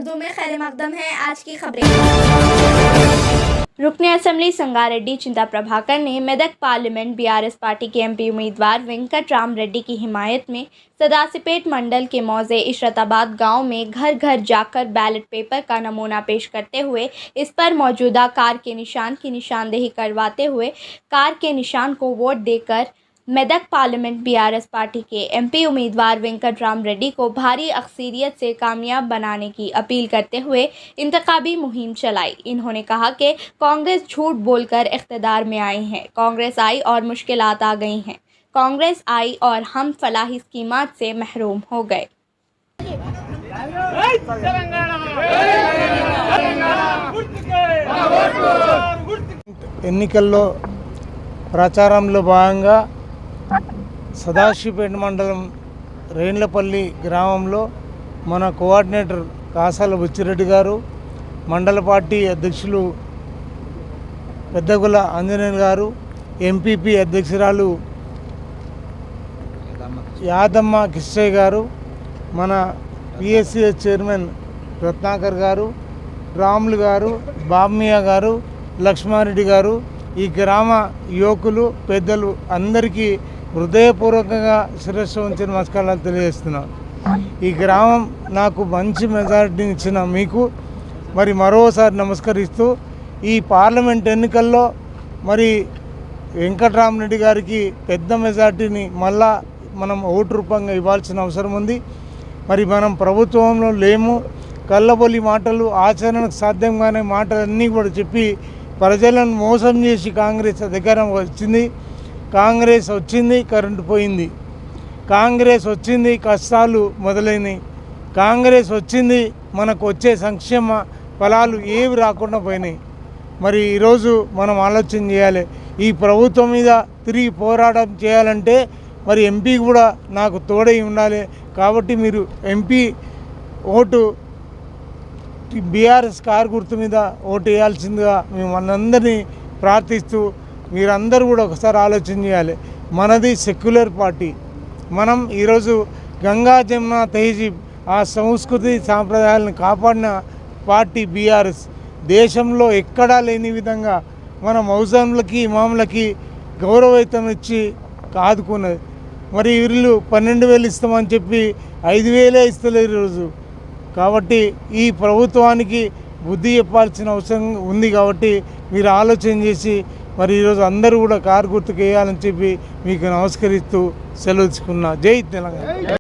उर्दू में खैर मकदम है। आज की खबरें। रुकने असेंबली संगारेड्डी चिंता प्रभाकर ने मेदक पार्लियामेंट बीआरएस पार्टी के एमपी उम्मीदवार वेंकट राम रेड्डी की हिमायत में सदासिपेट मंडल के मौजे इशरताबाद गांव में घर घर जाकर बैलेट पेपर का नमूना पेश करते हुए इस पर मौजूदा कार के निशान की निशानदेही करवाते हुए कार के निशान को वोट देकर मेदक पार्लियामेंट बीआरएस पार्टी के एमपी उम्मीदवार वेंकट राम रेड्डी को भारी अक्सरियत से कामयाब बनाने की अपील करते हुए इंतखाबी मुहिम चलाई। इन्होंने कहा कि कांग्रेस झूठ बोलकर इख्तिदार में आई है, कांग्रेस आई और मुश्किलात आ गई हैं, कांग्रेस आई और हम फलाही स्कीमात से महरूम हो गए। ఎన్నికల్లో ప్రచారంలో భాగంగా సదాశివపేట మండలం రేండ్లపల్లి గ్రామంలో మన కోఆర్డినేటర్ కాసాల బుచ్చిరెడ్డి గారు, మండల పార్టీ అధ్యక్షులు పెద్దగుల ఆంజనేయులు గారు, ఎంపీపీ అధ్యక్షురాలు యాదమ్మ కిష్టయ్య గారు, మన పిఎస్సిఎస్ చైర్మన్ రత్నాకర్ గారు, రాములు గారు, బామ్మియా గారు, లక్ష్మారెడ్డి గారు, ఈ గ్రామ యువకులు పెద్దలు అందరికీ హృదయపూర్వకంగా శిరస్సు వంచి నమస్కారాలు తెలియజేస్తున్నాను. ఈ గ్రామం నాకు మంచి మెజారిటీని ఇచ్చిన మీకు మరి మరోసారి నమస్కరిస్తూ ఈ పార్లమెంట్ ఎన్నికల్లో మరి వెంకటరామరెడ్డి గారికి పెద్ద మెజారిటీని మళ్ళా మనం ఓటు రూపంగా ఇవ్వాల్సిన అవసరం ఉంది. మరి మనం ప్రభుత్వంలో లేము, కళ్ళబొల్లి మాటలు, ఆచరణకు సాధ్యం కాని మాటలన్నీ కూడా చెప్పి ప్రజలను మోసం చేసి కాంగ్రెస్ అధికారం వచ్చింది. కాంగ్రెస్ వచ్చింది, కరెంటు పోయింది. కాంగ్రెస్ వచ్చింది, కష్టాలు మొదలైనవి. కాంగ్రెస్ వచ్చింది, మనకు వచ్చే సంక్షేమ ఫలాలు ఏవి రాకుండా పోయినాయి. మరి ఈరోజు మనం ఆలోచన చేయాలి. ఈ ప్రభుత్వం మీద తిరిగి పోరాటం చేయాలంటే మరి ఎంపీ కూడా నాకు తోడై ఉండాలి. కాబట్టి మీరు ఎంపీ ఓటు బీఆర్ఎస్ కారు గుర్తు మీద ఓటు వేయాల్సిందిగా మేము మనందరినీ ప్రార్థిస్తూ మీరందరూ కూడా ఒకసారి ఆలోచన చేయాలి. మనది సెక్యులర్ పార్టీ. మనం ఈరోజు గంగా జమున తహజీబ్ ఆ సంస్కృతి సాంప్రదాయాలను కాపాడిన పార్టీ బీఆర్ఎస్. దేశంలో ఎక్కడా లేని విధంగా మన మౌజాంలకి ఇమాములకి గౌరవవేతనం ఇచ్చి ఆదుకున్నది. మరి వీళ్ళు 12,000 ఇస్తామని చెప్పి 5,000 ఇస్తలేరు ఈరోజు. కాబట్టి ఈ ప్రభుత్వానికి బుద్ధి చెప్పాల్సిన అవసరం ఉంది. కాబట్టి మీరు ఆలోచన చేసి మరి ఈరోజు అందరూ కూడా కారు గుర్తుకు వేయాలని చెప్పి మీకు నమస్కరిస్తూ సెలవు తీసుకున్నా. జై తెలంగాణ.